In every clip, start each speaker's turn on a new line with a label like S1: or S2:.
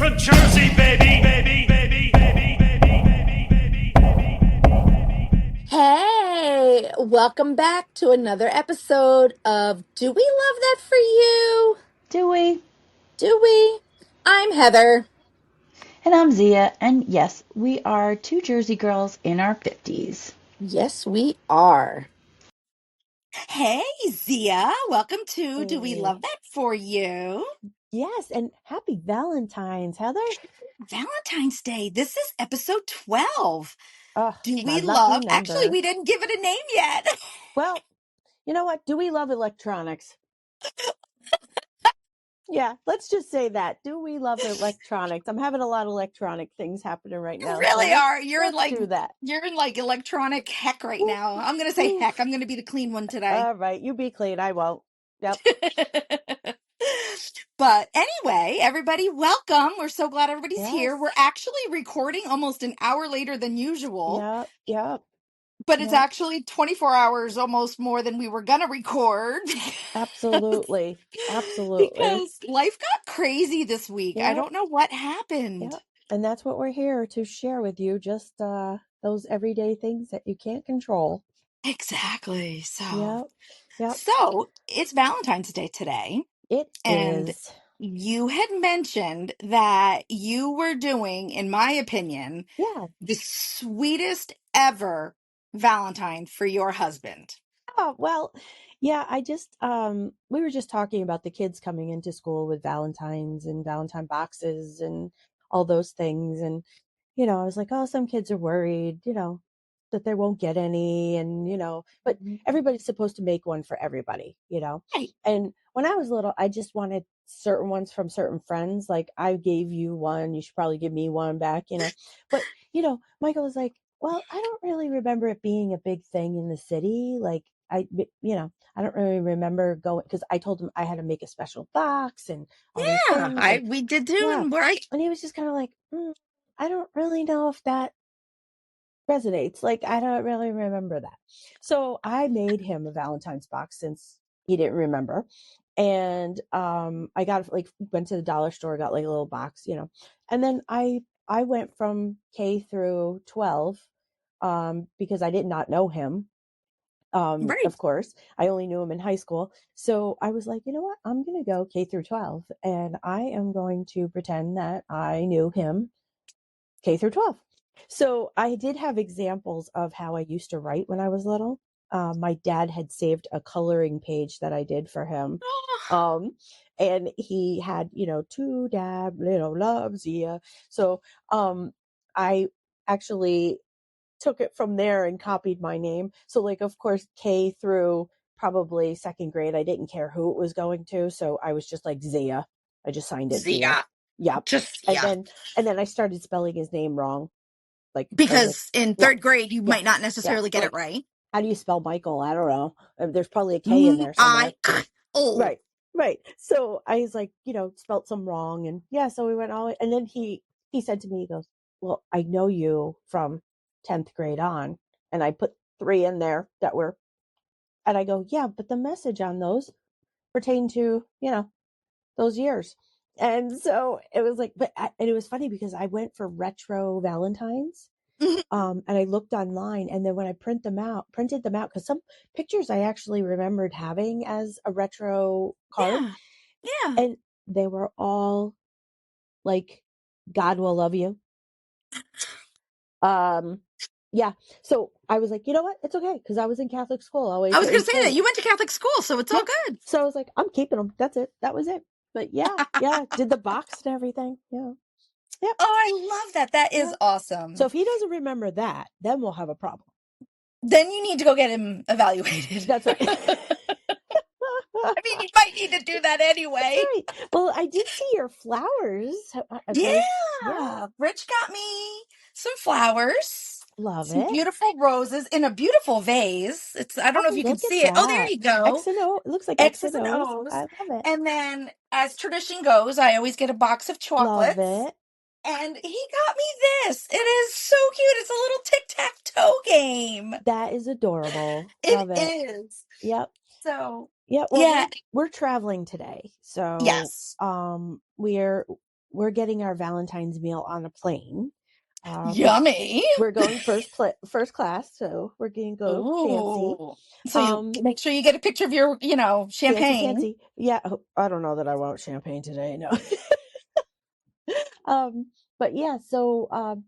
S1: from Jersey, baby, baby, baby, baby, baby, baby, baby, baby.
S2: Hey, welcome back to another episode of Do We Love That For You?
S3: Do we?
S2: Do we? I'm Heather.
S3: And I'm Zia, and yes, we are two Jersey girls in our 50s.
S2: Yes, we are.
S4: Hey, Zia. Welcome to Do We
S5: Hey.
S4: Love That For You?
S5: Yes, and happy Valentine's, Heather.
S4: Valentine's Day. This is episode 12.
S5: Oh,
S4: Do
S5: my
S4: we
S5: lucky
S4: love? Actually,
S5: number.
S4: we didn't give it a name yet.
S5: Well, you know what? Do we love electronics? Yeah, let's just say that. Do we love electronics? I'm having a lot of electronic things happening right
S4: You
S5: now, so
S4: really are.
S5: let's do that.
S4: You're in like electronic heck right
S5: Oof,
S4: now. I'm gonna say
S5: oof.
S4: heck. I'm gonna be the clean one today.
S5: All right, you be clean. I won't. Yep.
S4: But anyway, everybody, welcome. We're so glad everybody's
S5: Yes.
S4: here. We're actually recording almost an hour later than usual.
S5: Yep.
S4: But it's
S5: Yep.
S4: actually 24 hours almost more than we were gonna record.
S5: Absolutely. Absolutely.
S4: Because life got crazy this week. I
S5: Yep.
S4: don't know what happened.
S5: Yep. And that's what we're here to share with you, just those everyday things that you can't control.
S4: Exactly.
S5: Yep.
S4: So it's Valentine's Day today,
S5: It
S4: and
S5: is.
S4: you had mentioned that you were doing, in my opinion,
S5: Yeah.
S4: the sweetest ever Valentine for your husband.
S5: Oh, well, yeah, I just we were just talking about the kids coming into school with Valentines and Valentine boxes and all those things. And, I was like, oh, some kids are worried, that they won't get any. And, but everybody's supposed to make one for everybody,
S4: Right.
S5: And when I was little, I just wanted certain ones from certain friends. Like, I gave you one, you should probably give me one back, But, Michael was like, well, I don't really remember it being a big thing in the city. Like, I don't really remember going, because I told him I had to make a special box and all these
S4: Yeah,
S5: things. And
S4: we did too,
S5: yeah,
S4: and right.
S5: and he was just kind of like, I don't really know if that resonates. Like, I don't really remember that. So I made him a Valentine's box since he didn't remember. And I got went to the dollar store, got like a little box, and then I went from K through 12 because I did not know him.
S4: Right.
S5: Of course, I only knew him in high school. So I was like, you know what? I'm going to go K through 12 and I am going to pretend that I knew him K through 12. So I did have examples of how I used to write when I was little. My dad had saved a coloring page that I did for him. And he had, to dad, loves you. So I actually took it from there and copied my name. So like, of course, K through probably second grade, I didn't care who it was going to. So I was just like Zia. I just signed it Zia.
S4: Zia.
S5: Yep.
S4: Just,
S5: And
S4: yeah.
S5: then I started spelling his name wrong. Like,
S4: Because in
S5: yeah,
S4: third grade, you
S5: yeah,
S4: might not
S5: yeah.
S4: necessarily get
S5: Like,
S4: it right.
S5: how do you spell Michael? I don't know. There's probably a K in there somewhere.
S4: Oh.
S5: Right. So I was like, spelt some wrong. And yeah, so we went all, and then he said to me, he goes, well, I know you from 10th grade on. And I put 3 in there that were, and I go, yeah, but the message on those pertain to, those years. And so it was like, and it was funny because I went for retro Valentines. And I looked online, and then when I printed them out, because some pictures I actually remembered having as a retro card.
S4: Yeah.
S5: And they were all like, God will love you. Yeah. So I was like, you know what? It's okay. Cause I was in Catholic school.
S4: I was going to say that you went to Catholic school, so it's all good.
S5: So I was like, I'm keeping them. That's it. That was it. But yeah. Did the box and everything. Yeah. Yep.
S4: Oh, I love that. That is awesome.
S5: So if he doesn't remember that, then we'll have a problem.
S4: Then you need to go get him evaluated.
S5: That's right.
S4: I mean, you might need to do that anyway.
S5: Right. Well, I did see your flowers.
S4: Yeah. Rich got me some flowers.
S5: Love
S4: some
S5: it.
S4: beautiful roses in a beautiful vase. I don't know if you can see it. Oh, there you go.
S5: X and O. It looks like
S4: X's and O's.
S5: I love it.
S4: And then, as tradition goes, I always get a box of chocolates.
S5: Love it.
S4: And he got me this. It is so cute. It's a little tic-tac-toe game.
S5: That is adorable.
S4: It is.
S5: Yep.
S4: So,
S5: yeah. Well, we're traveling today. So,
S4: yes.
S5: we're we're getting our Valentine's meal on a plane.
S4: Yummy.
S5: We're going first class, so we're going to go fancy.
S4: Ooh. So you make sure you get a picture of your, champagne.
S5: Fancy. Yeah, I don't know that I want champagne today. No. But yeah, so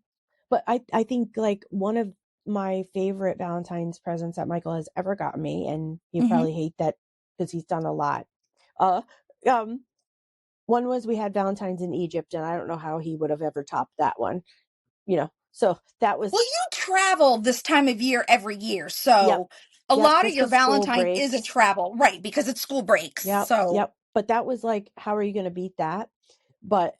S5: but I think like one of my favorite Valentine's presents that Michael has ever gotten me, and you
S4: Mhm.
S5: probably hate that because he's done a lot. Uh, one was we had Valentine's in Egypt, and I don't know how he would have ever topped that one. So that was
S4: Well, you travel this time of year every year,
S5: yep,
S4: so a
S5: yep,
S4: lot of
S5: just
S4: your
S5: because school
S4: Valentine is a
S5: breaks.
S4: travel, right? Because it's school breaks.
S5: Yep,
S4: So,
S5: yep. But that was like, how are you going to beat that? But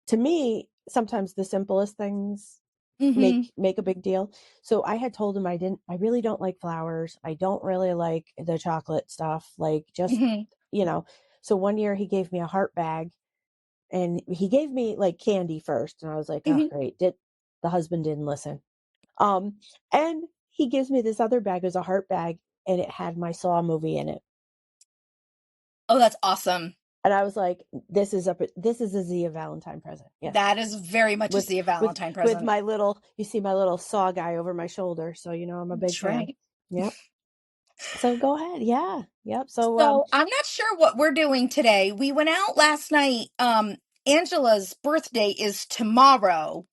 S5: to me, sometimes the simplest things
S4: hmm
S5: make a big deal. So I had told him I really don't like flowers. I don't really like the chocolate stuff. Like just,
S4: hmm
S5: so one year he gave me a heart bag, and he gave me like candy first, and I was like, oh
S4: hmm
S5: great. The husband didn't listen. And he gives me this other bag as a heart bag, and it had my Saw movie in it.
S4: Oh, that's awesome.
S5: And I was like, this is a Zia Valentine present. Yes.
S4: That is very much a
S5: With
S4: Zia Valentine
S5: with
S4: present.
S5: my little, you see my little Saw guy over my shoulder, so I'm a big
S4: That's
S5: fan.
S4: right.
S5: Yep. So go ahead. Yeah. Yep. So
S4: So I'm not sure what we're doing today. We went out last night. Angela's birthday is tomorrow.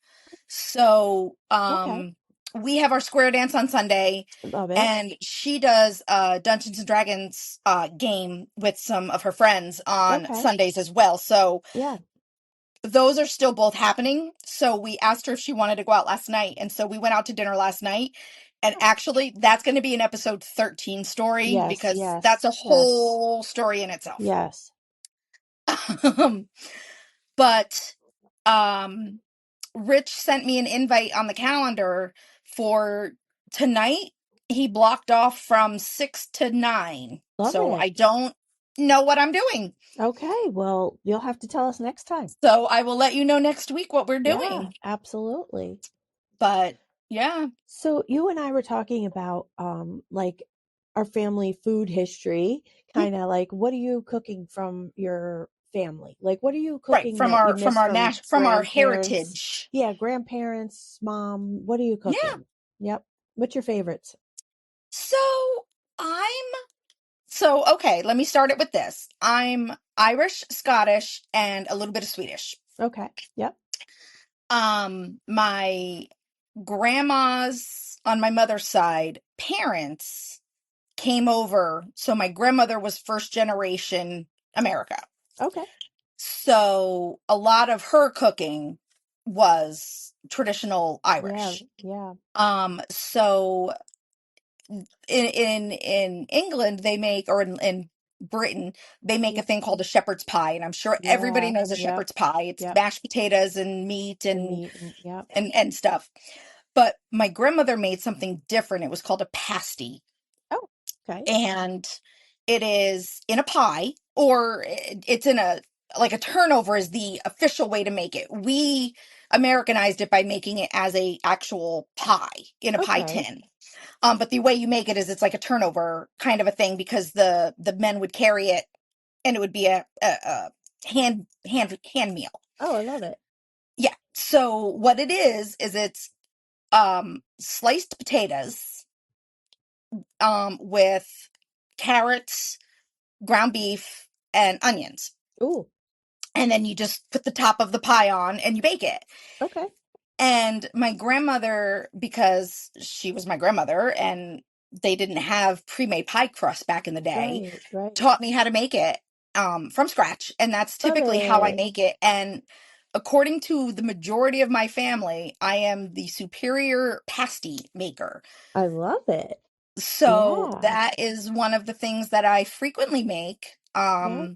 S4: So
S5: okay.
S4: we have our square dance on Sunday,
S5: Love it.
S4: and she does a Dungeons and Dragons game with some of her friends on
S5: Okay.
S4: Sundays as well. So
S5: Yeah.
S4: those are still both happening. So we asked her if she wanted to go out last night, and so we went out to dinner last night. And actually, that's going to be an episode 13 story,
S5: Yes.
S4: because that's
S5: Yes.
S4: a
S5: Yes.
S4: whole story in itself.
S5: Yes.
S4: But um Rich sent me an invite on the calendar for tonight. He blocked off from 6 to 9.
S5: Love
S4: So
S5: it.
S4: I don't know what I'm doing.
S5: Okay. Well, you'll have to tell us next time.
S4: So I will let you know next week what we're
S5: Yeah.
S4: doing.
S5: Absolutely.
S4: But yeah.
S5: So you and I were talking about like our family food history,
S4: Mm,
S5: kind of like what are you cooking from your family? Like what are you
S4: right,
S5: cooking that you miss from
S4: from our
S5: grandparents?
S4: heritage.
S5: Yeah, grandparents, mom, what are you
S4: Yeah.
S5: cooking? Yep. What's your favorites?
S4: So I'm okay, let me start it with this. I'm Irish, Scottish, and a little bit of Swedish.
S5: Okay. Yep.
S4: My grandma's on my mother's side parents came over. So my grandmother was first generation America.
S5: Okay.
S4: So a lot of her cooking was traditional
S5: Yeah.
S4: Irish.
S5: Yeah.
S4: So in England they make, or in Britain, they make a
S5: Yep.
S4: thing called a shepherd's pie, and I'm sure everybody
S5: Yeah.
S4: knows a
S5: Yep.
S4: shepherd's pie. It's
S5: Yep.
S4: mashed potatoes and meat
S5: And meat and yep.
S4: and stuff. But my grandmother made something different. It was called a pasty.
S5: Oh, okay.
S4: And it is in a pie, or it's in a, like, a turnover is the official way to make it. We Americanized it by making it as a actual pie in a pie
S5: Okay.
S4: tin. But the way you make it is it's like a turnover kind of a thing, because the men would carry it, and it would be a hand meal.
S5: Oh, I love it.
S4: Yeah. So what it is it's sliced potatoes with carrots, ground beef, and onions.
S5: Ooh.
S4: And then you just put the top of the pie on and you bake it.
S5: Okay.
S4: And my grandmother, because she was my grandmother and they didn't have pre-made pie crust back in the day,
S5: Right. Right.
S4: taught me how to make it from scratch. And that's
S5: Love
S4: typically how I
S5: it.
S4: make it. And according to the majority of my family, I am the superior pasty maker.
S5: I love it.
S4: So
S5: Yeah.
S4: that is one of the things that I frequently make.
S5: Yeah.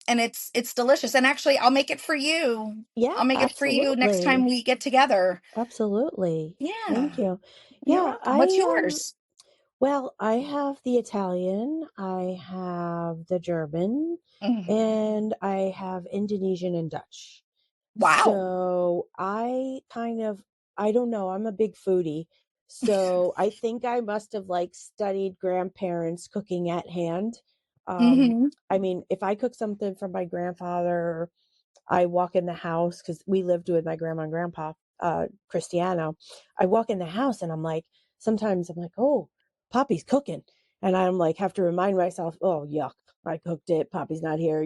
S4: And it's delicious. And actually, I'll make it for you.
S5: Yeah,
S4: I'll make it for you next time
S5: absolutely.
S4: we get together.
S5: Absolutely. Thank
S4: Yeah.
S5: you.
S4: You're
S5: Yeah,
S4: welcome. What's yours?
S5: well, I have the Italian, I have the German,
S4: Mhm.
S5: and I have Indonesian and Dutch.
S4: Wow.
S5: So I don't know, I'm a big foodie. So I think I must have like studied grandparents cooking at hand.
S4: hmm
S5: I mean, if I cook something from my grandfather, I walk in the house because we lived with my grandma and grandpa, Cristiano. I walk in the house and sometimes I'm like, oh, Poppy's cooking. And I'm like, have to remind myself, oh, yuck, I cooked it. Poppy's not here,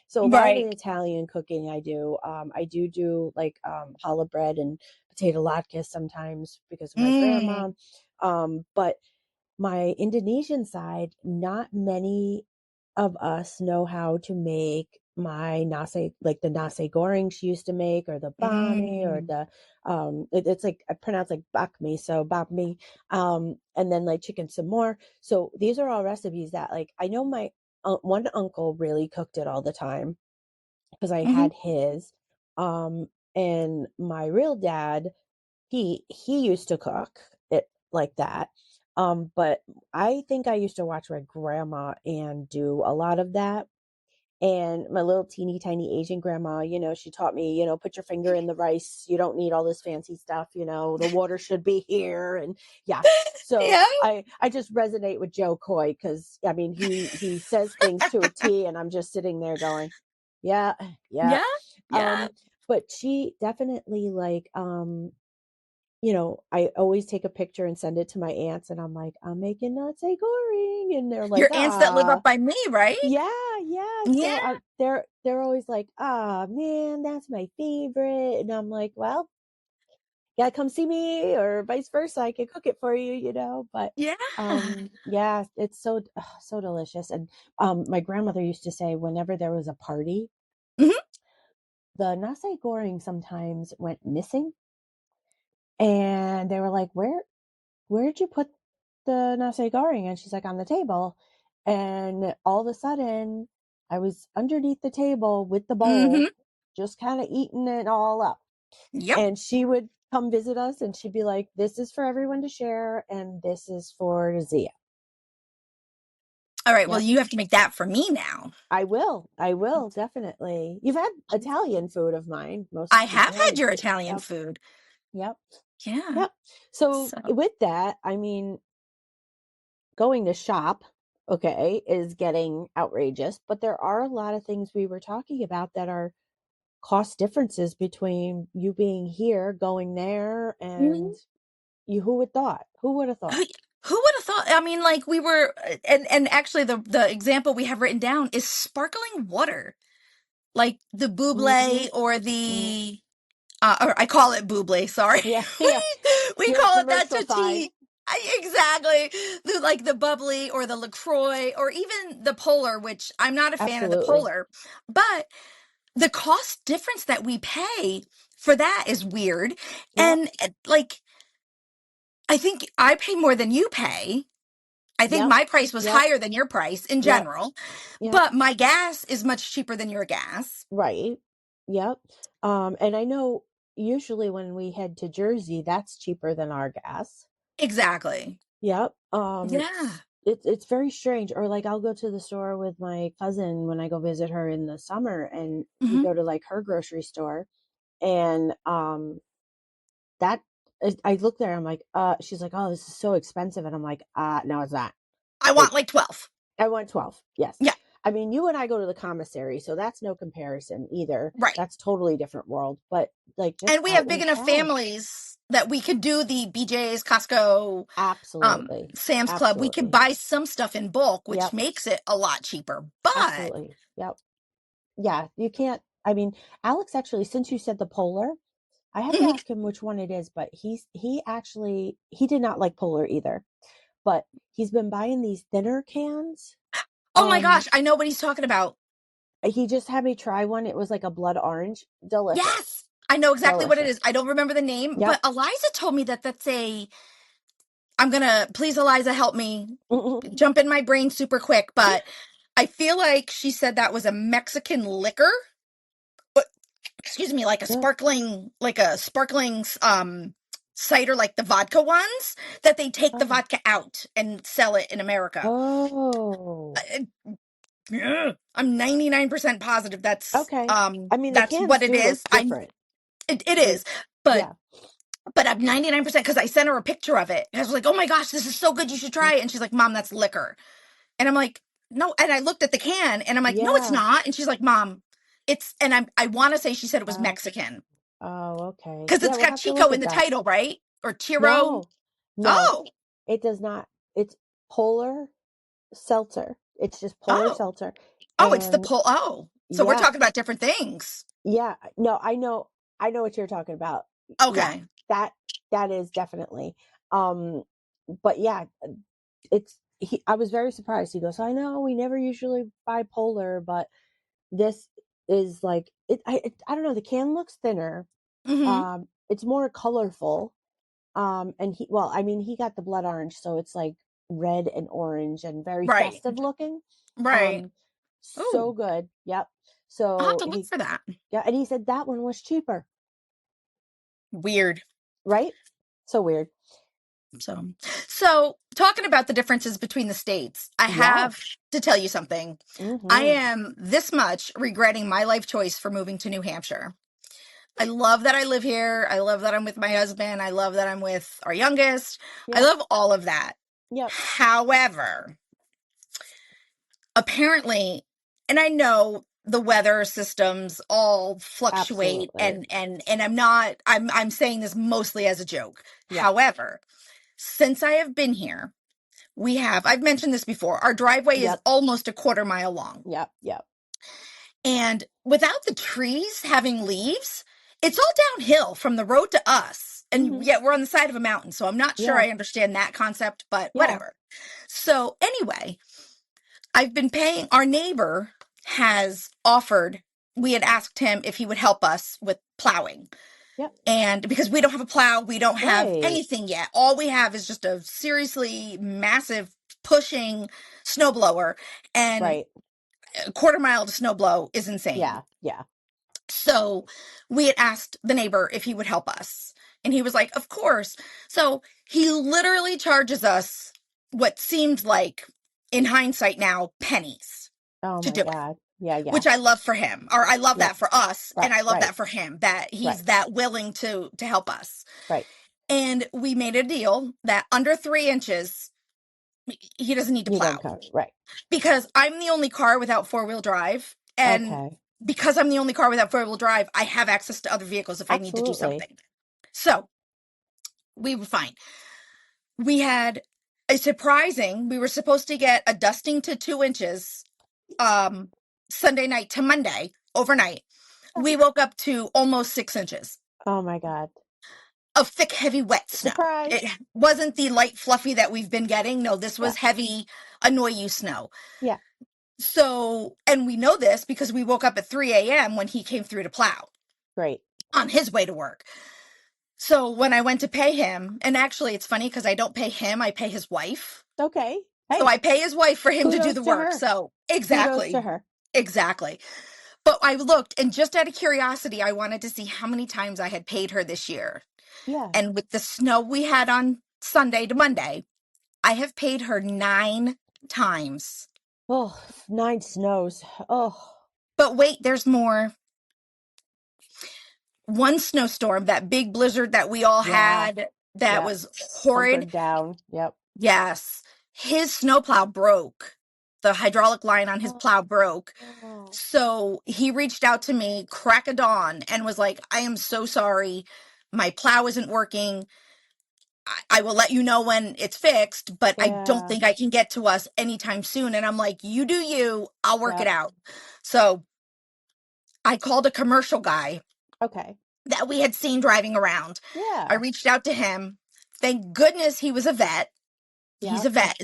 S5: So a lot of the
S4: Right.
S5: Italian cooking I do. I do like challah bread and potato latkes sometimes because of my grandma. But my Indonesian side, not many of us know how to make my nasi, like the nasi goreng she used to make, or the bami, or the it's like I pronounce like bakmi, so bakmi, and then like chicken some more. So these are all recipes that like I know my one uncle really cooked it all the time because I
S4: Mhm.
S5: had his, and my real dad, he used to cook it like that. But I think I used to watch my grandma and do a lot of that. And my little teeny tiny Asian grandma, she taught me, put your finger in the rice. You don't need all this fancy stuff, the water should be here. And yeah. So
S4: Yeah.
S5: I just resonate with Joe Coy because I mean he says things to a T and I'm just sitting there going, yeah, yeah.
S4: Yeah. Yeah.
S5: Um, but she definitely like I always take a picture and send it to my aunts and I'm like, I'm making nasi goreng. And they're like,
S4: Your aunts that live
S5: ah,
S4: up by me, right?
S5: yeah, yeah.
S4: Yeah.
S5: So they're always like, ah, man, that's my favorite. And I'm like, well, yeah, come see me or vice versa. I can cook it for you. But
S4: Yeah.
S5: yeah, it's so delicious. And my grandmother used to say whenever there was a party,
S4: Mhm.
S5: the nasi goreng sometimes went missing. And they were like, where did you put the nasi goreng? And she's like, on the table. And all of a sudden, I was underneath the table with the bowl,
S4: Mhm.
S5: just kind of eating it all up.
S4: Yep.
S5: And she would come visit us and she'd be like, this is for everyone to share. And this is for Zia.
S4: All right. Well,
S5: Yep.
S4: you have to make that for me now.
S5: I will, definitely. You've had Italian food of mine, most
S4: I have
S5: Italian
S4: had your
S5: food.
S4: Italian
S5: Yep.
S4: food.
S5: Yep.
S4: Yeah.
S5: Yep. So
S4: So.
S5: with that, I mean, going to shop, okay, is getting outrageous, but there are a lot of things we were talking about that are cost differences between you being here, going there, and
S4: Mhm.
S5: who would have thought?
S4: Who would have thought? I mean, like we were, and actually, the example we have written down is sparkling water, like the
S5: Mm-hmm.
S4: buble or
S5: Mm-hmm.
S4: or I call it buble. Sorry,
S5: Yeah,
S4: we
S5: yeah.
S4: we
S5: You're
S4: call it that
S5: commercial
S4: to
S5: fine.
S4: tea. Exactly, like the bubbly or the LaCroix or even the polar, which I'm not a fan of the
S5: Absolutely.
S4: polar, but the cost difference that we pay for that is weird,
S5: Yep.
S4: and like I think I pay more than you pay. I think
S5: Yep.
S4: my price was
S5: Yep.
S4: higher than your price in
S5: Yep.
S4: general,
S5: Yep.
S4: but my gas is much cheaper than your gas.
S5: Right. Yep. And I know usually when we head to Jersey, that's cheaper than our gas.
S4: Exactly.
S5: Yep.
S4: Yeah.
S5: It's very strange. Or like I'll go to the store with my cousin when I go visit her in the summer, and we
S4: Hmm.
S5: go to like her grocery store, and that I look there. I'm like, she's like, oh, this is so expensive, and I'm like, no, it's not.
S4: I
S5: Like
S4: want like 12.
S5: I want 12. Yes.
S4: Yeah,
S5: I mean, you and I go to the commissary, so that's no comparison either.
S4: right.
S5: That's totally different world. But like just
S4: And we
S5: out
S4: have
S5: in
S4: big
S5: the
S4: enough
S5: town,
S4: families that we could do the BJ's, Costco,
S5: absolutely,
S4: Sam's Club. We could
S5: absolutely.
S4: buy some stuff in bulk, which
S5: Yep,
S4: makes it a lot cheaper. But
S5: absolutely. Yep. Yeah, you can't. I mean, Alex actually, since you said the polar, I have to
S4: mhm.
S5: ask him which one it is. But he did not like polar either. But he's been buying these thinner cans.
S4: Oh my
S5: Um,
S4: gosh, I know what he's talking about.
S5: he just had me try one. It was like a blood orange, delicious,
S4: Yes, I know exactly what it is.
S5: delicious.
S4: I don't remember the name, but
S5: Yep.
S4: Eliza told me that that's a. I'm gonna please, Eliza, help me
S5: Mhm.
S4: jump in my brain super quick, but I feel like she said that was a Mexican liquor. But excuse me, like a sparkling cider, like the vodka ones that they take the
S5: Oh.
S4: vodka out and sell it in America.
S5: Oh.
S4: Yeah, I'm 99% positive
S5: Okay. I mean, the
S4: that's
S5: cans
S4: what it
S5: do look
S4: is.
S5: different.
S4: It
S5: Like,
S4: is, but
S5: yeah.
S4: I'm 99% because I sent her a picture of it. And I was like, oh my gosh, this is so good. You should try it. And she's like, Mom, that's liquor. And I'm like, no. And I looked at the can and I'm like, no, it's
S5: Yeah.
S4: not. And she's like, Mom, I want to say she said it was
S5: Uh,
S4: Mexican
S5: oh, okay.
S4: because
S5: Yeah,
S4: it's
S5: we'll
S4: got
S5: have to look
S4: Chico in
S5: at
S4: the
S5: that.
S4: title, right? Or Chiro.
S5: No, no,
S4: Oh,
S5: it does not. It's polar seltzer. It's just polar
S4: oh,
S5: seltzer.
S4: oh, it's the
S5: And
S4: pull. Oh, so we're
S5: yeah,
S4: talking about different things.
S5: yeah, no, I know what you're talking about. Yeah,
S4: Okay.
S5: that is definitely. Um, but yeah, I was very surprised. He goes, I know we never usually buy polar, but this is like I don't know, the can looks thinner.
S4: Mm-hmm.
S5: It's more colorful. And he got the blood orange, so it's like red and orange and very
S4: Right.
S5: festive looking.
S4: Right.
S5: Um, so
S4: Oh,
S5: good. Yep.
S4: I'll have
S5: So
S4: to look for that.
S5: and he said that one was cheaper,
S4: Weird.
S5: right? So weird.
S4: So talking about the differences between the states, I
S5: Yeah.
S4: have to tell you something. I
S5: Mm-hmm.
S4: am this much regretting my life choice for moving to New Hampshire. I love that I live here. I love that I'm with my husband. I love that I'm with our youngest. I
S5: Yep.
S4: love all of that.
S5: Yep.
S4: However, apparently, and I know the weather systems all fluctuate
S5: Absolutely.
S4: and I'm saying this mostly as a joke.
S5: Yep.
S4: However, since I have been here, I've mentioned this before, our driveway is
S5: Yep.
S4: almost a quarter mile long.
S5: Yep. Yep.
S4: And without the trees having leaves, it's all downhill from the road to us. And
S5: Mm-hmm.
S4: yet we're on the side of a mountain. So I'm not sure
S5: Yeah.
S4: I understand that concept, but
S5: Yeah.
S4: whatever. So anyway, I've been paying, our neighbor has offered, we had asked him if he would help us with plowing.
S5: Yep.
S4: And because we don't have a plow, we don't have
S5: Right.
S4: anything yet. All we have is just a seriously massive pushing snowblower, and
S5: Right.
S4: a quarter mile to snowblow is insane.
S5: Yeah. Yeah.
S4: So we had asked the neighbor if he would help us. And he was like, of course. So he literally charges us what seemed like, in hindsight now, pennies
S5: Oh
S4: to
S5: my
S4: do it,
S5: God. Yeah. Yeah.
S4: which I love for him, or I love
S5: Yep.
S4: that for us.
S5: Right.
S4: And I love
S5: Right.
S4: that for him, that
S5: Right.
S4: he's that willing to help us.
S5: Right.
S4: And we made a deal that under 3 inches, he doesn't need to
S5: You don't
S4: plow,
S5: cover. Right.
S4: because I'm the only car without four-wheel drive. And
S5: Okay.
S4: because I'm the only car without four-wheel drive, I have access to other vehicles if I need to do
S5: Absolutely.
S4: something. So we were fine. We had we were supposed to get a dusting to 2 inches Sunday night to Monday, overnight. We woke up to almost 6 inches
S5: Oh my God.
S4: of thick, heavy, wet snow.
S5: Surprise.
S4: It wasn't the light, fluffy that we've been getting. No, this
S5: Yeah.
S4: was heavy, annoy you snow.
S5: Yeah.
S4: So, and we know this because we woke up at 3 a.m. when he came through to plow
S5: Great.
S4: on his way to work. So when I went to pay him, and actually it's funny because I don't pay him, I pay his wife.
S5: Okay.
S4: So
S5: Hey,
S4: I pay his wife for him to do
S5: kudos
S4: the
S5: to
S4: work.
S5: her.
S4: So
S5: Kudos to
S4: exactly.
S5: her.
S4: Exactly. But I looked, and just out of curiosity, I wanted to see how many times I had paid her this year.
S5: Yeah.
S4: And with the snow we had on Sunday to Monday, I have paid her 9 times.
S5: Oh, 9 snows. Oh,
S4: But wait, there's more. One snowstorm, that big blizzard that we all
S5: yeah.
S4: had, that
S5: Yeah.
S4: was horrid.
S5: Hunkered down. Yep.
S4: Yes. His snowplow broke. The hydraulic line on his plow broke.
S5: Oh,
S4: So he reached out to me crack of dawn and was like, I am so sorry. My plow isn't working. I will let you know when it's fixed, but I don't
S5: yeah.
S4: think I can get to us anytime soon. And I'm like, you do you. I'll work it
S5: Yep.
S4: out. So I called a commercial guy
S5: Okay.
S4: that we had seen driving around. I
S5: Yeah.
S4: reached out to him. Thank goodness he was a vet. He's
S5: Yep.
S4: a vet.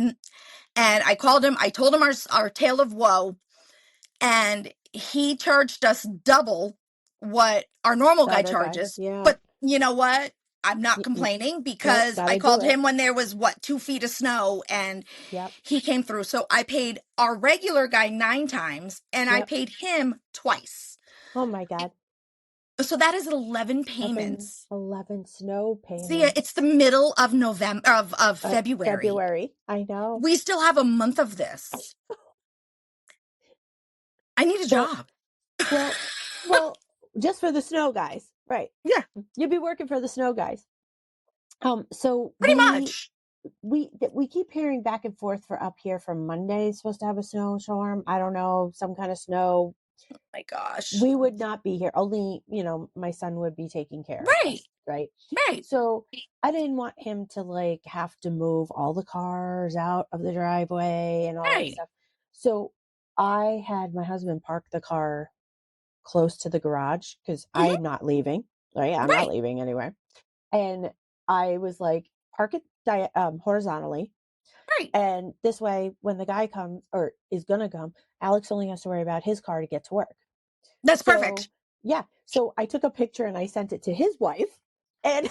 S4: And I called him. I told him our tale of woe. And he charged us double what our normal
S5: The
S4: guy
S5: other guy.
S4: charges.
S5: Yeah.
S4: But you know what? I'm not
S5: Nope.
S4: complaining
S5: Nope.
S4: because I
S5: Gotta do
S4: called
S5: it.
S4: him when there was 2 feet of snow, and
S5: Yep.
S4: he came through. So I paid our regular guy 9 times, and I
S5: Yep.
S4: paid him twice.
S5: Oh my God.
S4: So that is 11 payments.
S5: 11 snow
S4: See, it's the
S5: payments.
S4: middle of November of February.
S5: February. I know.
S4: We still have a month of this. I need a
S5: Well,
S4: job.
S5: well, just for the snow guys. Right.
S4: Yeah,
S5: You'd be working for the snow guys. So
S4: pretty much.
S5: we keep hearing back and forth for up here from Monday. It's supposed to have a snowstorm. I don't know, some kind of snow
S4: My gosh.
S5: we would not be here. Only, my son would be taking care of
S4: Right.
S5: us, right?
S4: Right.
S5: So I didn't want him to like have to move all the cars out of the driveway and all that
S4: Right.
S5: stuff. So I had my husband park the car close to the garage because
S4: Mhm.
S5: I'm not leaving, right? I'm not
S4: Right.
S5: leaving anywhere. And I was like, park it horizontally.
S4: Right.
S5: And this way, when the guy comes or is going to come, Alex only has to worry about his car to get to work.
S4: That's
S5: So,
S4: perfect.
S5: yeah. So I took a picture and I sent it to his wife. And,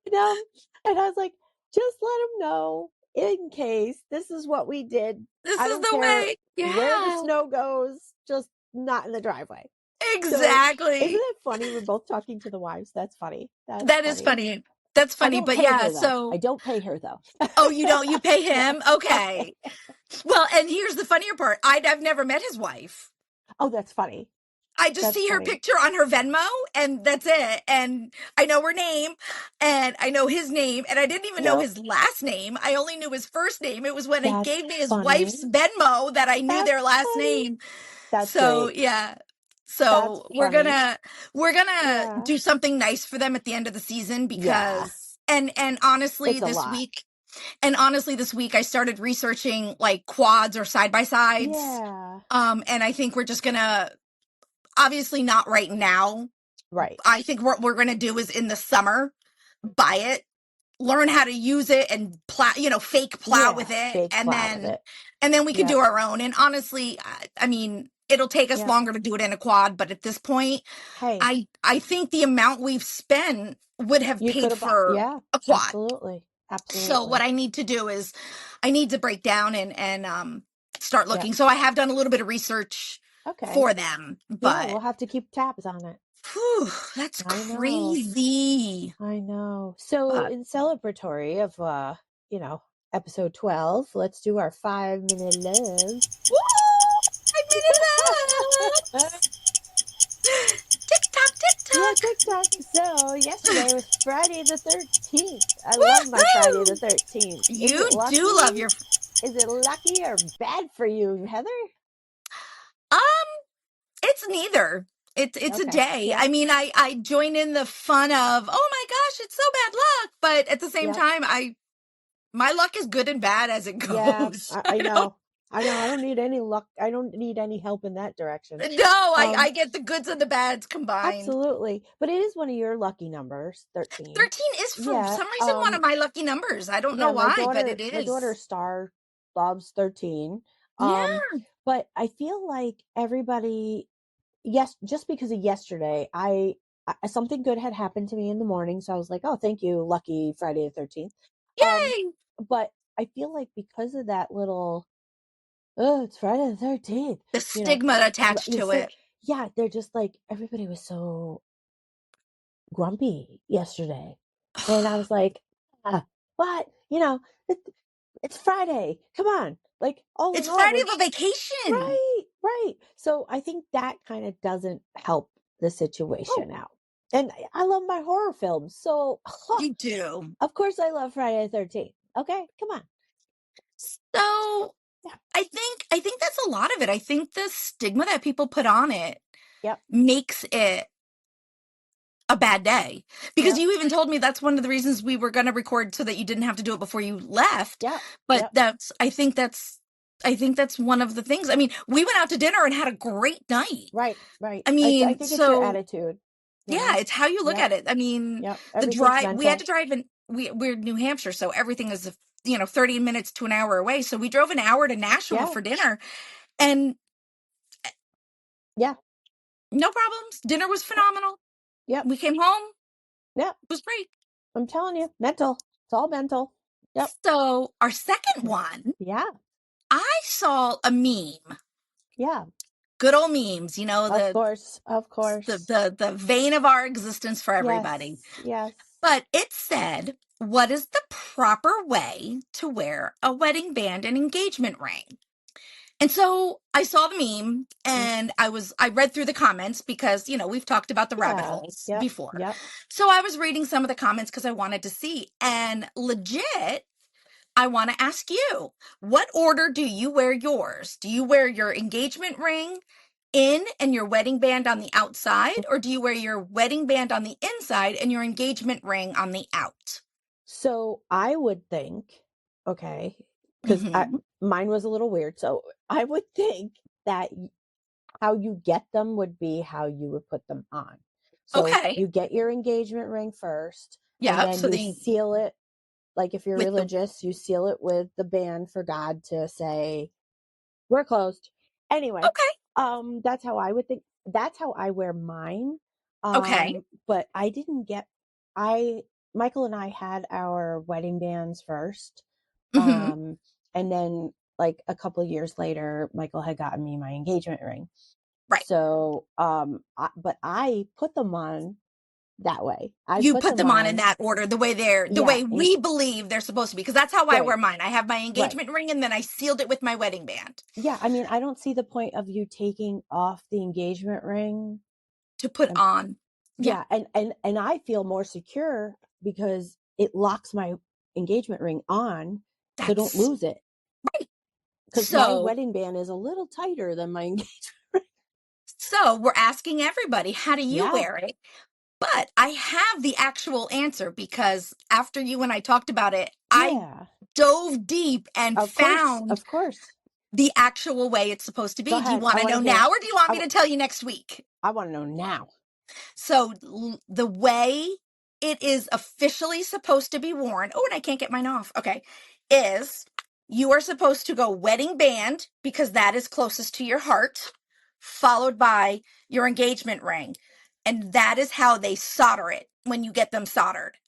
S5: and I was like, just let him know in case this is what we did.
S4: This
S5: I
S4: is
S5: don't
S4: the
S5: care
S4: way.
S5: where the
S4: Yeah.
S5: snow goes, just not in the driveway. So
S4: Exactly.
S5: isn't it funny? We're both talking to the wives. That's funny. That's
S4: That is
S5: funny.
S4: funny. That's
S5: I
S4: funny.
S5: don't
S4: But
S5: pay
S4: yeah,
S5: her though. I
S4: so
S5: don't pay her though.
S4: oh, you don't, you pay him?
S5: No.
S4: Okay. Well, and here's the funnier part. I've never met his wife.
S5: Oh, that's funny.
S4: I just
S5: That's
S4: see her
S5: funny.
S4: picture on her Venmo and that's it. And I know her name and I know his name and I didn't even know
S5: Yep.
S4: his last name. I only knew his first name. It was when he
S5: That's
S4: gave me his
S5: funny.
S4: wife's Venmo that I knew their
S5: That's
S4: last
S5: funny.
S4: name.
S5: That's
S4: So
S5: great.
S4: yeah.
S5: That's
S4: So we're
S5: funny.
S4: gonna
S5: Yeah.
S4: do something nice for them at the end of the season
S5: Yeah.
S4: because and honestly
S5: It's a lot.
S4: this week I started researching like quads or side by sides.
S5: Yeah.
S4: And I think we're just gonna obviously not right now.
S5: Right.
S4: I think what we're gonna do is in the summer buy it, learn how to use it and plow, fake plow with
S5: Yeah.
S4: it,
S5: Fake plow with it.
S4: and then we can
S5: Yep.
S4: do our own. And honestly, I mean, it'll take us
S5: Yep.
S4: longer to do it in a quad, but at this point,
S5: Hey,
S4: I think the amount we've spent would have
S5: you could
S4: paid
S5: have bought.
S4: for
S5: Yeah.
S4: a quad.
S5: Absolutely.
S4: So what
S5: Absolutely.
S4: I need to do is I need to break down and start
S5: Yep.
S4: looking. So I have done a little bit of research
S5: Okay.
S4: for them,
S5: Yeah.
S4: but
S5: We'll have to keep tabs on it.
S4: whew, that's
S5: I know.
S4: crazy.
S5: I know. So
S4: But
S5: in celebratory of episode 12, let's do our 5-minute love.
S4: woo! I made it up.
S5: Yeah,
S4: TikTok.
S5: TikTok. So yesterday was Friday the 13th. I love my Friday the 13th. Is
S4: You
S5: it lucky?
S4: do love your
S5: Is it lucky or bad for you, Heather?
S4: um. It's neither. It's a
S5: Okay.
S4: day.
S5: Yep.
S4: I mean, I join in the fun of oh my gosh, it's so bad luck, but at the same
S5: Yep.
S4: time, my luck is good and bad as it
S5: Yeah,
S4: goes.
S5: I know. I know. I don't need any luck. I don't need any help in that direction.
S4: No, I get the goods and the bads combined.
S5: Absolutely. But it is one of your lucky numbers, 13.
S4: 13 is for
S5: Yeah.
S4: some reason one of my lucky numbers. I don't know
S5: Yeah,
S4: why, but it
S5: my daughter
S4: is.
S5: Star loves 13.
S4: Yeah.
S5: But I feel like everybody, yes, just because of yesterday, something good had happened to me in the morning, so I was like, oh, thank you, lucky Friday the 13th.
S4: Yay.
S5: But I feel like because of that little, oh, it's Friday the 13th,
S4: The stigma attached to it.
S5: yeah, they're just like, everybody was so grumpy yesterday. And I was like, what? It's Friday. Come on. Like, all
S4: It's
S5: in all,
S4: Friday of a vacation.
S5: right. So I think that kind of doesn't help the situation out. And I love my horror films. So,
S4: You do.
S5: of course, I love Friday the 13th. Okay, come on.
S4: So
S5: Yeah.
S4: I think that's a lot of it. I think the stigma that people put on it
S5: Yep.
S4: makes it a bad day. Because
S5: Yep.
S4: you even told me that's one of the reasons we were going to record so that you didn't have to do it before you left.
S5: Yep.
S4: But
S5: Yep.
S4: I think that's one of the things. I mean, we went out to dinner and had a great night.
S5: Right.
S4: I mean,
S5: I think it's your attitude.
S4: Yeah, it's how you look
S5: Yep.
S4: at it. I mean,
S5: Yep.
S4: the
S5: Everything's
S4: drive, we had
S5: mental.
S4: to drive in, we're in New Hampshire, so everything is, 30 minutes to an hour away. So we drove an hour to Nashville
S5: Yeah.
S4: for dinner and
S5: Yeah.
S4: no problems. Dinner was phenomenal.
S5: Yep.
S4: We came home.
S5: Yep.
S4: It was great.
S5: I'm telling you, mental. It's all mental. Yep.
S4: So our second one,
S5: Yeah.
S4: I saw a meme.
S5: Yeah.
S4: Good old memes,
S5: Of course.
S4: the vein of our existence for everybody.
S5: Yes.
S4: But it said, what is the proper way to wear a wedding band and engagement ring? And so I saw the meme and I read through the comments because, we've talked about the rabbit holes before.
S5: Yep.
S4: So I was reading some of the comments because I wanted to see, and legit, I want to ask you, what order do you wear yours? Do you wear your engagement ring in and your wedding band on the outside, or do you wear your wedding band on the inside and your engagement ring on the out?
S5: So I would think, okay, because
S4: Hmm.
S5: mine was a little weird. So I would think that how you get them would be how you would put them on. So
S4: Okay.
S5: you get your engagement ring first, and
S4: Yeah.
S5: then
S4: So
S5: you
S4: the
S5: seal it. Like if you're
S4: with the
S5: religious, you seal it with the band for God to say, we're closed. Anyway,
S4: okay.
S5: that's how I would think. That's how I wear mine.
S4: Okay.
S5: But I didn't get. Michael and I had our wedding bands first,
S4: Hmm.
S5: and then like a couple of years later, Michael had gotten me my engagement ring.
S4: Right.
S5: So, but I put them on that way. I
S4: You
S5: put
S4: put
S5: them
S4: them on in
S5: on,
S4: that order, the
S5: yeah,
S4: way we believe they're supposed to be, because that's how I wear
S5: right,
S4: mine. I have my
S5: right.
S4: engagement ring and then I sealed it with my wedding band
S5: Yeah, I mean, I don't see the point of you taking off the engagement ring.
S4: to put
S5: And
S4: on. Yeah,
S5: yeah, and I feel more secure because it locks my engagement ring on, so don't
S4: that's
S5: lose it.
S4: right.
S5: Because my
S4: So,
S5: wedding band is a little tighter than my engagement ring.
S4: so we're asking everybody, how do you
S5: Yeah,
S4: wear it? But I have the actual answer because after you and I talked about it, I
S5: yeah.
S4: dove deep and
S5: Of course,
S4: found
S5: of course.
S4: the actual way it's supposed to
S5: Go
S4: be. Do you
S5: ahead.
S4: want
S5: I
S4: to
S5: want
S4: know
S5: to hear.
S4: now or do you want
S5: I,
S4: me to tell you next week?
S5: I want to know now.
S4: So the way it is officially supposed to be worn, oh, and I can't get mine off. Okay, is you are supposed to go wedding band because that is closest to your heart, followed by your engagement ring. And that is how they solder it when you get them soldered,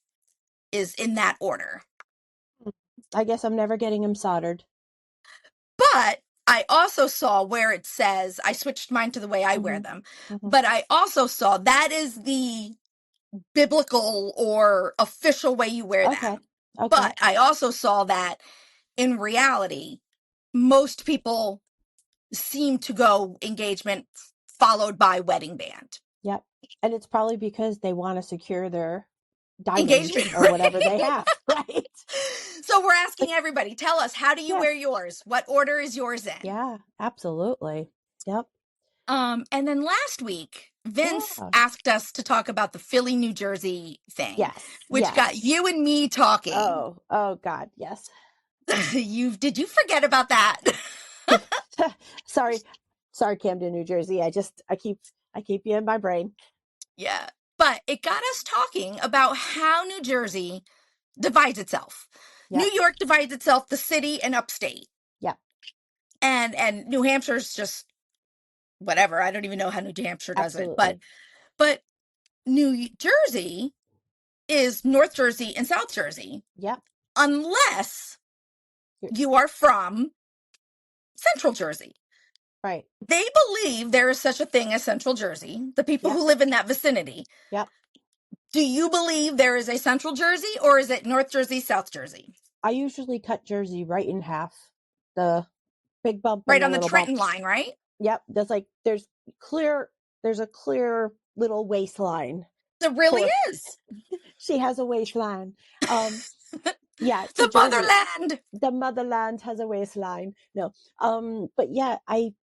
S4: is in that order.
S5: I guess I'm never getting them soldered.
S4: But I also saw where it says, I switched mine to the way I wear
S5: Hmm.
S4: them,
S5: Hmm.
S4: but I also saw that is the biblical or official way you wear
S5: Okay.
S4: them.
S5: Okay.
S4: But I also saw that in reality, most people seem to go engagement followed by wedding band.
S5: Yep. And it's probably because they want to secure their diamonds
S4: Engagement
S5: or whatever
S4: ring.
S5: they have, right?
S4: So we're asking everybody, tell us, how do you
S5: Yes.
S4: wear yours? What order is yours in?
S5: Yeah, absolutely. Yep.
S4: And then last week, Vince
S5: Yeah.
S4: asked us to talk about the Philly, New Jersey thing,
S5: Yes.
S4: which got
S5: Yes.
S4: you and me talking.
S5: Oh God, yes.
S4: Did you forget about that?
S5: Sorry. Sorry, Camden, New Jersey. I keep you in my brain.
S4: Yeah. But it got us talking about how New Jersey divides itself. New
S5: Yep.
S4: York divides itself, the city and upstate.
S5: Yep.
S4: And New Hampshire's just whatever. I don't even know how New Hampshire does it. But
S5: Absolutely.
S4: but New Jersey is North Jersey and South Jersey,
S5: Yep.
S4: unless
S5: You're
S4: you are from Central Jersey.
S5: right.
S4: They believe there is such a thing as Central Jersey, the people
S5: Yep.
S4: who live in that vicinity.
S5: Yep.
S4: Do you believe there is a Central Jersey, or is it North Jersey, South Jersey?
S5: I usually cut Jersey right in half. The big bump and
S4: Right
S5: the
S4: on the
S5: little
S4: Trenton
S5: bump.
S4: line, right?
S5: Yep. There's a clear little waistline
S4: It really
S5: for
S4: is.
S5: she has a waistline. Yeah, to
S4: The
S5: Jersey.
S4: motherland.
S5: The motherland has a waistline. No. But yeah,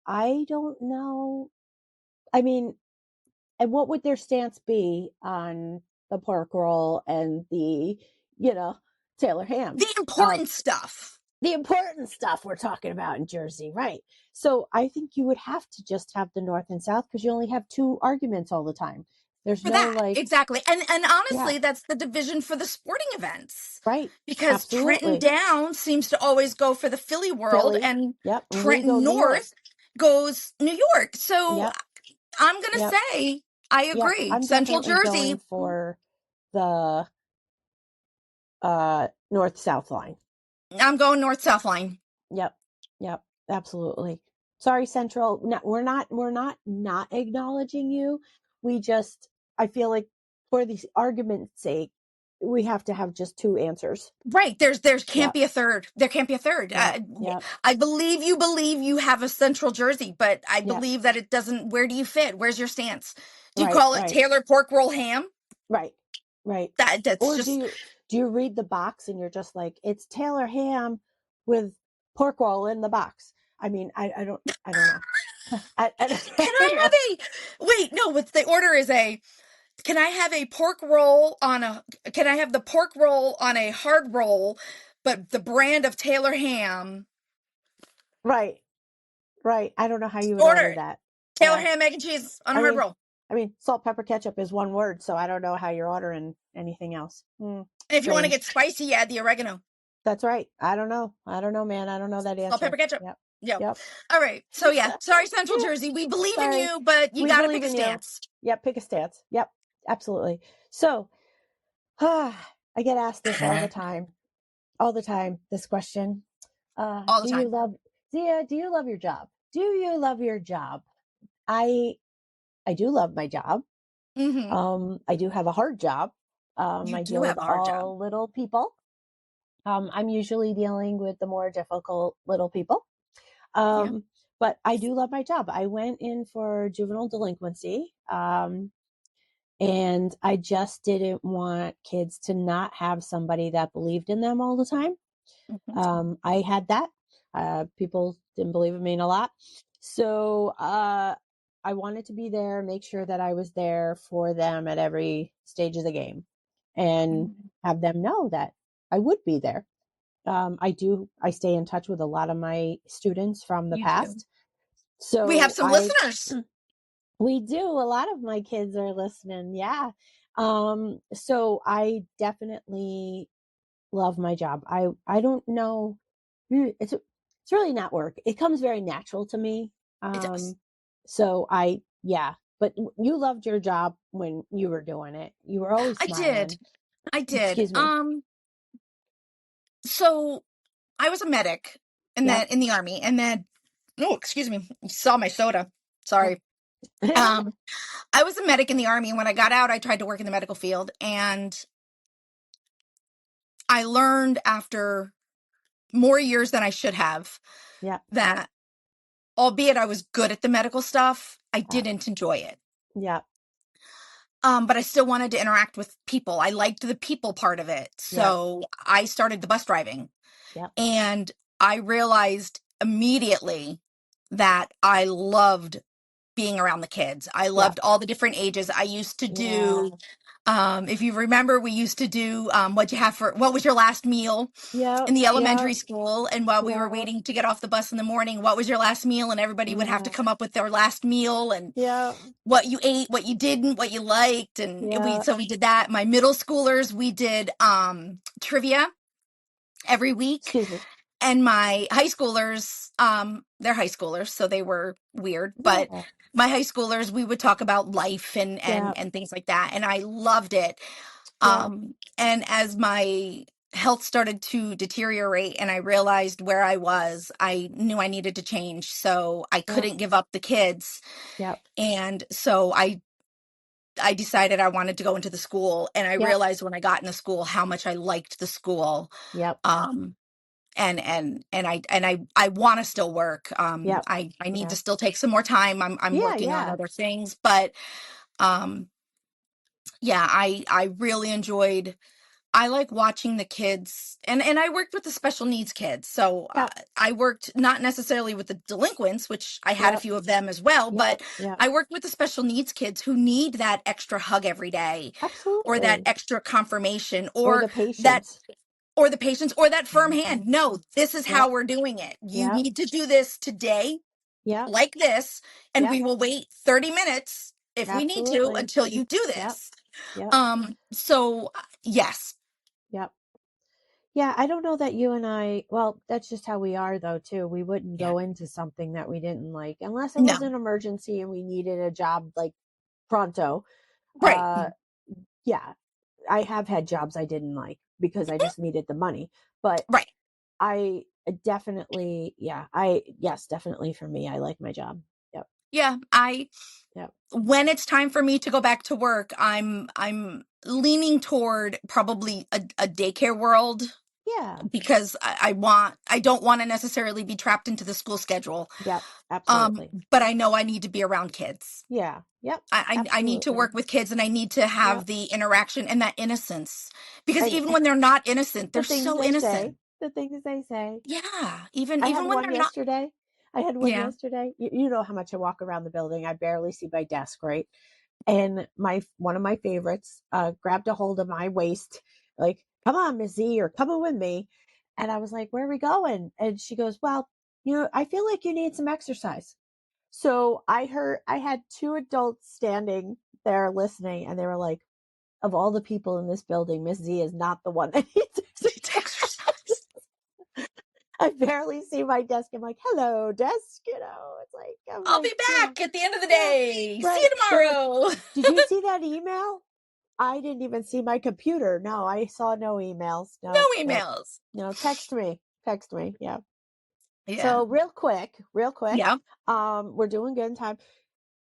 S5: I don't know. I mean, and what would their stance be on the pork roll and the, you know, Taylor ham?
S4: The important stuff.
S5: The important stuff we're talking about in Jersey, right? So I think you would have to just have the North and South because you only have two arguments all the time. There's
S4: For
S5: no
S4: that,
S5: like,
S4: exactly. And
S5: yeah,
S4: honestly, that's the division for the sporting events.
S5: right.
S4: Because Trenton
S5: Absolutely.
S4: Down seems to always go for the Philly world,
S5: Philly.
S4: and
S5: Yep. And we go
S4: Trenton
S5: New York.
S4: North goes New York. So
S5: Yep.
S4: I'm gonna
S5: Yep.
S4: say I
S5: Yep.
S4: agree.
S5: I'm
S4: Central
S5: definitely going
S4: Jersey,
S5: for the north south line.
S4: I'm going North South line.
S5: Yep. Yep. Absolutely. Sorry, Central. No, we're not acknowledging you. We just, I feel like for the argument's sake, we have to have just two answers.
S4: Right. There can't
S5: Yep.
S4: be a third. There can't be a third.
S5: Yep. Yep.
S4: I believe you have a Central Jersey, but I
S5: Yep.
S4: believe that it doesn't. Where do you fit? Where's your stance? Do you
S5: Right.
S4: call it
S5: Right.
S4: Taylor pork roll ham?
S5: Right. Right.
S4: That's
S5: Or
S4: just
S5: do you read the box and you're just like, it's Taylor ham with pork roll in the box? I mean, I don't know. I
S4: Can
S5: don't
S4: I
S5: know.
S4: have wait, no, what's the order is can I have a pork roll can I have the pork roll on a hard roll, but the brand of Taylor ham?
S5: Right. I don't know how you would
S4: Order
S5: order
S4: it.
S5: that.
S4: Taylor
S5: Yeah.
S4: ham, egg and cheese on a
S5: I
S4: hard
S5: mean,
S4: roll.
S5: salt, pepper, ketchup is one word, so I don't know how you're ordering anything else.
S4: And if you want to
S5: Strange.
S4: get spicy, you add the oregano.
S5: That's right. I don't know, man. I don't know that
S4: Salt, pepper,
S5: answer.
S4: ketchup.
S5: Yep.
S4: Yep.
S5: Yep.
S4: All right. So yeah, sorry, Central Jersey. We believe in
S5: Sorry.
S4: you, but you
S5: We
S4: got to
S5: believe
S4: pick a
S5: in you.
S4: stance.
S5: Yep. Pick a stance. Yep. Absolutely. So, I get asked this all the time. This question.
S4: All the
S5: Do you
S4: time.
S5: love Zia? Do you love your job? Do you love your job? I do love my job. I do have a hard job.
S4: You
S5: I
S4: do
S5: deal with
S4: have a hard job.
S5: all little people. I'm usually dealing with the more difficult little people. But I do love my job. I went in for juvenile delinquency. And I just didn't want kids to not have somebody that believed in them all the time. I had that. People didn't believe in me a lot. So I wanted to be there, make sure that I was there for them at every stage of the game and have them know that I would be there. I stay in touch with a lot of my students from the
S4: You do.
S5: past. So
S4: We have some listeners.
S5: We do. A lot of my kids are listening. Yeah. So I definitely love my job. I don't know. It's really not work. It comes very natural to me.
S4: It does.
S5: So but you loved your job when you were doing it. You were always smiling.
S4: I did.
S5: Excuse me.
S4: So I was a medic in
S5: Yeah.
S4: the Army, and then excuse me, you saw my soda. Sorry. I was a medic in the Army, and when I got out, I tried to work in the medical field, and I learned after more years than I should have
S5: Yeah.
S4: that, albeit I was good at the medical stuff, I didn't enjoy it.
S5: Yeah.
S4: But I still wanted to interact with people. I liked the people part of it. So I started the bus driving.
S5: Yeah.
S4: And I realized immediately that I loved being around the kids. I loved all the different ages. I used to do, if you remember, we used to do what was your last meal in the elementary school. And while we were waiting to get off the bus in the morning, what was your last meal? And everybody would have to come up with their last meal and what you ate, what you didn't, what you liked. And so we did that. My middle schoolers, we did trivia every week.
S5: Excuse me.
S4: And my high schoolers, they're high schoolers, so they were weird, but my high schoolers, we would talk about life and things like that. And I loved it. And as my health started to deteriorate and I realized where I was, I knew I needed to change. So I couldn't give up the kids. And so I decided I wanted to go into the school, and I realized when I got in the school how much I liked the school. And I want to still work. I need to still take some more time. I'm working on other things, but I really enjoyed. I like watching the kids, and I worked with the special needs kids. So I worked not necessarily with the delinquents, which I had a few of them as well, but I worked with the special needs kids who need that extra hug every day, or that extra confirmation,
S5: Or the patience.
S4: or the patience, or that firm hand. No, this is how we're doing it. You need to do this today, like this, and we will wait 30 minutes if we need to until you do this. So yes.
S5: Yeah, I don't know that you and I, well, that's just how we are though too. We wouldn't go into something that we didn't like unless it was an emergency and we needed a job like pronto.
S4: Right.
S5: I have had jobs I didn't like because I just needed the money. But I definitely, definitely for me, I like my job.
S4: When it's time for me to go back to work, I'm leaning toward probably a daycare world.
S5: Yeah.
S4: because I don't want to necessarily be trapped into the school schedule.
S5: Yep. Absolutely.
S4: But I know I need to be around kids.
S5: Yeah. Yep.
S4: I need to
S5: Absolutely.
S4: work with kids, and I need to have
S5: Yep.
S4: the interaction and that innocence, because
S5: And
S4: even when they're not innocent,
S5: the
S4: they're
S5: things
S4: so
S5: they say,
S4: innocent.
S5: the things they say.
S4: Yeah.
S5: I
S4: Even
S5: had
S4: when
S5: one
S4: they're not.
S5: yesterday. I had one
S4: Yeah.
S5: yesterday. You know how much I walk around the building. I barely see my desk, right? And one of my favorites grabbed a hold of my waist, like, "Come on, Miss Z, you're coming with me." And I was like, "Where are we going?" And she goes, "Well, I feel like you need some exercise." So I had two adults standing there listening, and they were like, "Of all the people in this building, Miss Z is not the one that needs
S4: It's
S5: exercise."
S4: exercise.
S5: I barely see my desk. I'm like, "Hello, desk." I'm
S4: I'll
S5: like,
S4: be
S5: yeah,
S4: back at the end of the
S5: yeah,
S4: day. See
S5: right.
S4: you
S5: They're like,
S4: tomorrow.
S5: "Did you see that email?" I didn't even see my computer. No, I saw no emails.
S4: No
S5: No, no,
S4: emails.
S5: no. Text me. Text me. Yeah.
S4: Yeah.
S5: So real quick,
S4: Yeah.
S5: we're doing good in time.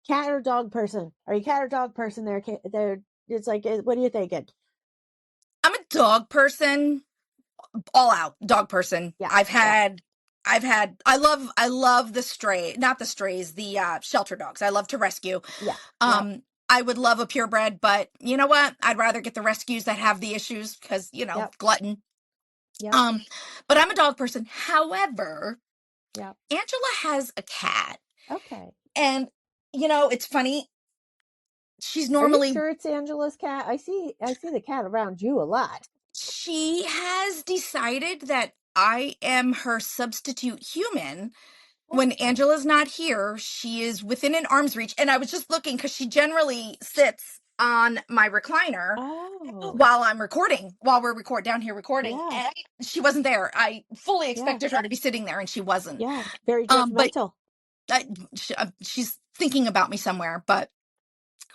S5: Cat or dog person? Are you cat or dog person there? There. It's like, what are you thinking?
S4: I'm a dog person, all out dog person.
S5: Yeah.
S4: I've
S5: Yeah.
S4: had I love the stray, not the strays, the shelter dogs. I love to rescue.
S5: Yeah. Yeah.
S4: I would love a purebred, but you know what? I'd rather get the rescues that have the issues because,
S5: Yep.
S4: glutton.
S5: Yep.
S4: Um, but I'm a dog person. However,
S5: Yep.
S4: Angela has a cat,
S5: Okay.
S4: and it's funny. She's
S5: Are you
S4: normally
S5: sure it's Angela's cat? I see the cat around you a lot.
S4: she has decided that I am her substitute human. When
S5: Okay.
S4: Angela's not here, she is within an arm's reach. And I was just looking because she generally sits on my recliner
S5: Oh.
S4: while we're down here recording.
S5: Yeah.
S4: And she wasn't there. I fully
S5: Yeah.
S4: expected her to be sitting there, and she wasn't.
S5: Yeah. Very
S4: But
S5: judgmental.
S4: she's thinking about me somewhere.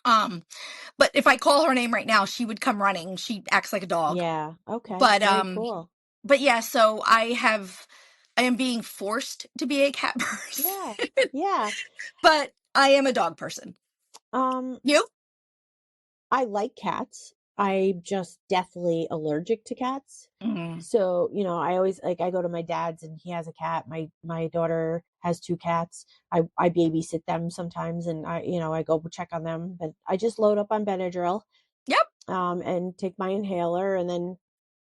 S4: Um, but if I call her name right now, she would come running. She acts like a dog.
S5: Yeah. Okay.
S4: But
S5: Very cool.
S4: but yeah, so I am being forced to be a cat person,
S5: Yeah. Yeah.
S4: but I am a dog person.
S5: Um,
S4: You?
S5: I like cats. I'm just deathly allergic to cats.
S4: Mm.
S5: So, I always I go to my dad's and he has a cat. My daughter has two cats. I babysit them sometimes and I go check on them, but I just load up on Benadryl,
S4: Yep.
S5: and take my inhaler and then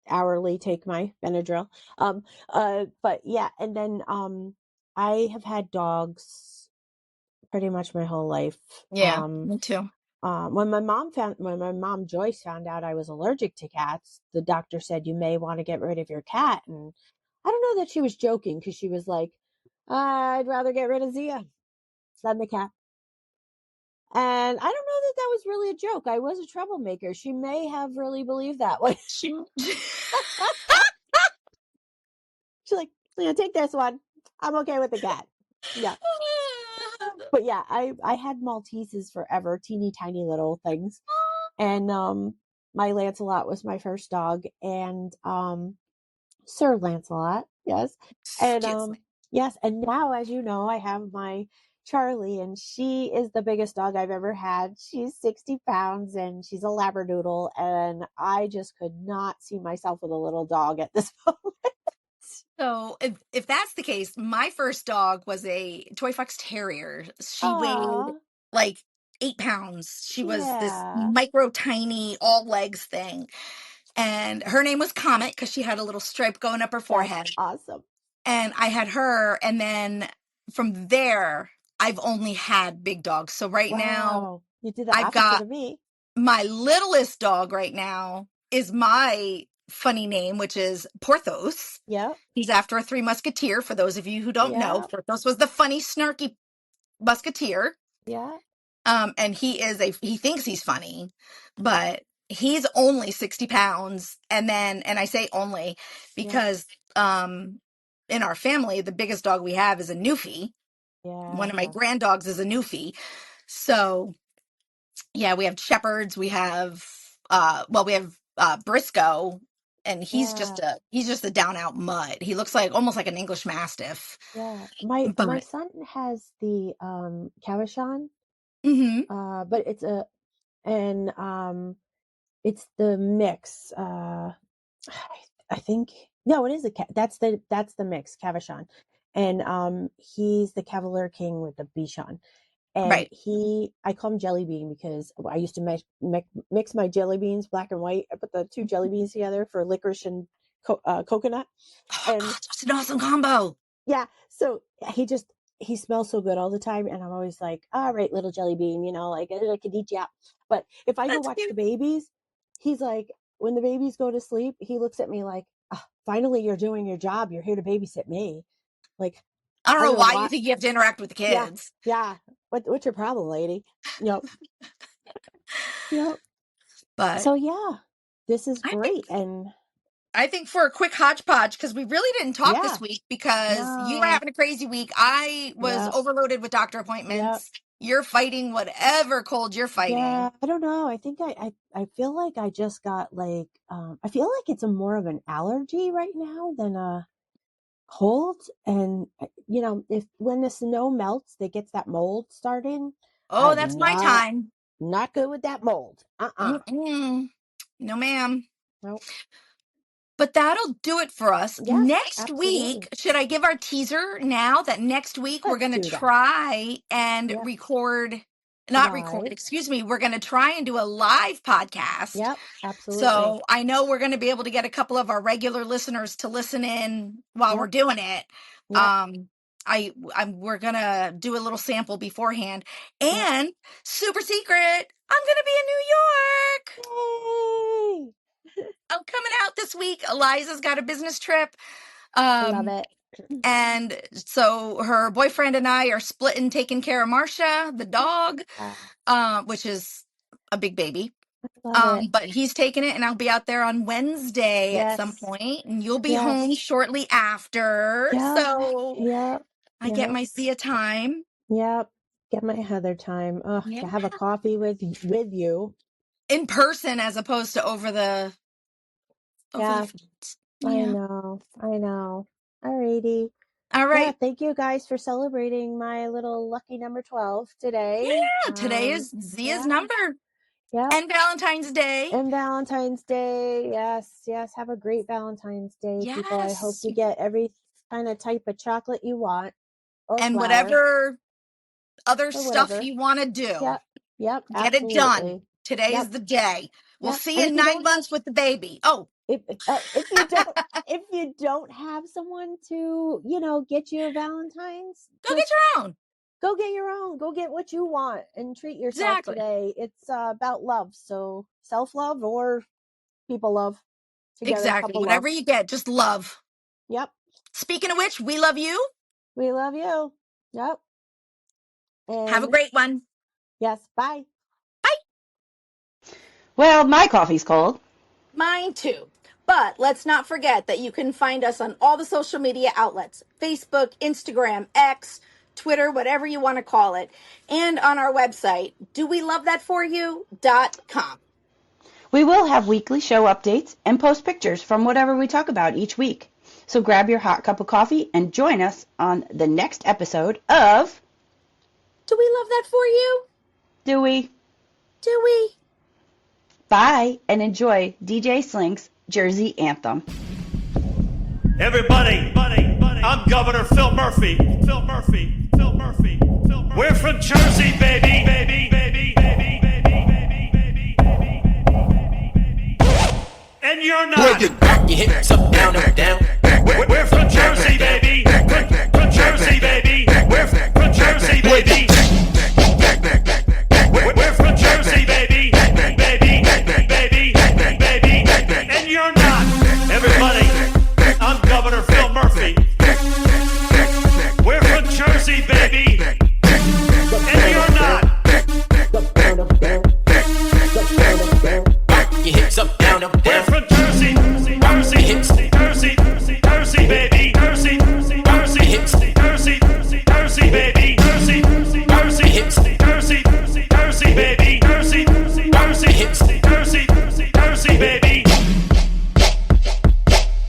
S5: hourly take my Benadryl. But yeah, and then I have had dogs pretty much my whole life.
S4: Yeah, me too.
S5: When my mom Joyce found out I was allergic to cats, the doctor said you may want to get rid of your cat, and I don't know that she was joking because she was like, "I'd rather get rid of Zia than the cat." And I don't know that that was really a joke. I was a troublemaker. She may have really believed that one.
S4: She
S5: She's like, take this one. I'm okay with the cat. Yeah. But yeah, I had Malteses forever, teeny tiny little things. And my Lancelot was my first dog, and Sir Lancelot, yes. And
S4: Excuse me.
S5: yes, and now as you know, I have my Charlie, and she is the biggest dog I've ever had. She's 60 pounds and she's a Labradoodle, and I just could not see myself with a little dog at this moment.
S4: So if that's the case, my first dog was a toy fox terrier. She weighed
S5: Aw,
S4: like 8 pounds. She was this
S5: yeah,
S4: micro tiny all legs thing. And her name was Comet because she had a little stripe going up her
S5: that's
S4: forehead.
S5: awesome.
S4: And I had her, and then from there I've only had big dogs. So right now
S5: Wow, you did the
S4: I've
S5: opposite
S4: got
S5: of me.
S4: my littlest dog right now is my funny name, which is Porthos.
S5: Yep,
S4: He's after a Three Musketeer. For those of you who don't know,
S5: yep,
S4: Porthos was the funny, snarky musketeer.
S5: yep,
S4: And he thinks he's funny, but he's only 60 pounds. And I say only
S5: yep,
S4: because, in our family, the biggest dog we have is a Newfie.
S5: yeah,
S4: One of my grand dogs is a Newfie. So yeah, we have Shepherds, we have Briscoe, and
S5: yeah.
S4: he's just a down out mutt. He looks like almost like an English Mastiff.
S5: Yeah, my
S4: But
S5: son has the Cavachon,
S4: mhm.
S5: but and it's the mix. I think No, it is that's the mix, Cavachon. And he's the Cavalier King with the Bichon. And
S4: Right.
S5: I call him Jelly Bean because I used to mix my jelly beans, black and white. I put the two jelly beans together for licorice and coconut.
S4: Oh
S5: And
S4: God, that's an awesome combo.
S5: yeah, so he smells so good all the time. And I'm always like, all right, little jelly bean, like I could eat you up. But if I go
S4: That's
S5: watch
S4: cute.
S5: the babies, he's like, when the babies go to sleep, he looks at me like, oh, finally, you're doing your job. You're here to babysit me. Like,
S4: I don't
S5: I
S4: know
S5: don't know
S4: why you
S5: why.
S4: think you have to interact with the
S5: Yeah,
S4: kids,
S5: yeah. What's your problem, lady? Yep, yep.
S4: but
S5: So yeah, this is
S4: I think
S5: great. And
S4: I think for a quick hodgepodge, because we really didn't talk this
S5: yeah,
S4: week because you were
S5: no,
S4: having a crazy week. I was
S5: yep,
S4: overloaded with doctor
S5: yep.
S4: appointments. You're fighting whatever cold you're
S5: Yeah,
S4: fighting.
S5: I don't know. I think I feel like I just got like I feel like it's a more of an allergy right now than a cold. And if when the snow melts, it gets that mold starting.
S4: Oh, that's
S5: I'm
S4: my time.
S5: not good with that mold.
S4: Mm-mm. No, ma'am.
S5: Nope.
S4: But that'll do it for us.
S5: Yes,
S4: Next
S5: absolutely.
S4: week, should I give our teaser now that next week we're
S5: Let's
S4: going to
S5: do that.
S4: try and
S5: Yep.
S4: not record,
S5: Live.
S4: excuse me, we're going to try and do a live podcast.
S5: Yep, absolutely.
S4: So I know we're going to be able to get a couple of our regular listeners to listen in while we're
S5: Yep.
S4: doing it.
S5: Yep.
S4: Um, we're going to do a little sample beforehand
S5: Yep.
S4: and super secret. I'm going to be in New York.
S5: Yay!
S4: I'm coming out this week. Eliza's got a business trip.
S5: Love
S4: Um,
S5: it.
S4: and so her boyfriend and I are splitting taking care of Marcia, the dog, which is a big baby.
S5: Love it.
S4: But he's taking it and I'll be out there on Wednesday at some
S5: Yes.
S4: point, and you'll be
S5: Yes.
S4: home shortly after.
S5: Yeah.
S4: So
S5: Yep.
S4: I get
S5: Yep.
S4: my Sia time.
S5: Yep. Get my Heather time. Ugh,
S4: Yeah.
S5: to have a coffee with you.
S4: In person as opposed to over the
S5: Yeah.
S4: phones.
S5: I
S4: Yeah.
S5: know. Alrighty.
S4: All
S5: Yeah,
S4: right.
S5: thank you guys for celebrating my little lucky number 12 today.
S4: Yeah. Today is Zia's
S5: Yeah.
S4: number.
S5: Yep.
S4: And Valentine's Day.
S5: And Valentine's Day. Yes, yes. Have a great Valentine's Day, people. I hope
S4: Yes.
S5: you get every kind of type of chocolate you want or
S4: And
S5: flower
S4: whatever other
S5: or
S4: stuff
S5: whatever.
S4: you want to do,
S5: Yep. Yep.
S4: get it done.
S5: Absolutely.
S4: Today is
S5: Yep.
S4: the day. We'll
S5: Yep.
S4: see
S5: And
S4: you in
S5: if you
S4: 9
S5: don't
S4: months with the baby. Oh,
S5: if you don't have someone to, get you a Valentine's,
S4: go
S5: just
S4: get your own.
S5: go get your own. Go get what you want and treat yourself
S4: Exactly.
S5: today. It's about love. So self-love or people love together.
S4: Exactly.
S5: Couple
S4: Whatever
S5: love.
S4: you get, just love.
S5: Yep.
S4: Speaking of which, we love you.
S5: We love you. Yep. And
S4: Have a great one.
S5: yes. Bye.
S3: Well, my coffee's cold.
S2: Mine too. But let's not forget that you can find us on all the social media outlets: Facebook, Instagram, X, Twitter, whatever you want to call it, and on our website, dowelovethatforyou.com.
S3: We will have weekly show updates and post pictures from whatever we talk about each week. So grab your hot cup of coffee and join us on the next episode of
S2: Do we love that for you?
S3: Do We?
S2: Do we?
S3: Bye and enjoy DJ Slink's Jersey Anthem.
S1: Everybody, I'm Governor Phil Murphy. Phil Murphy. We're from Jersey, baby. And you're not.
S6: Back your hips up, down, down.
S1: We're from Jersey, baby. From Jersey, baby. We're from Jersey, baby. We're from Jersey, baby. And you're not. Everybody, I'm Governor Phil Murphy. We're from Jersey, baby. And you're not.
S6: Back your hips up, down,
S1: We're
S6: down.
S1: from Jersey, baby. Jersey, baby. Jersey, baby. Jersey, baby.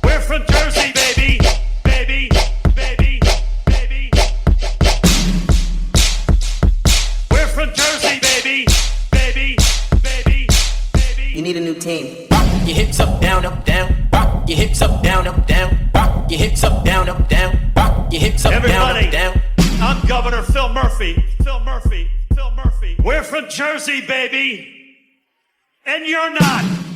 S1: We're from Jersey, baby. We're from Jersey, baby.
S6: You need a new team. Rock your hips up, down, down. Rock your hips up, down, down.
S1: Governor Phil Murphy. Phil Murphy. Phil Murphy. We're from Jersey, baby. And you're not.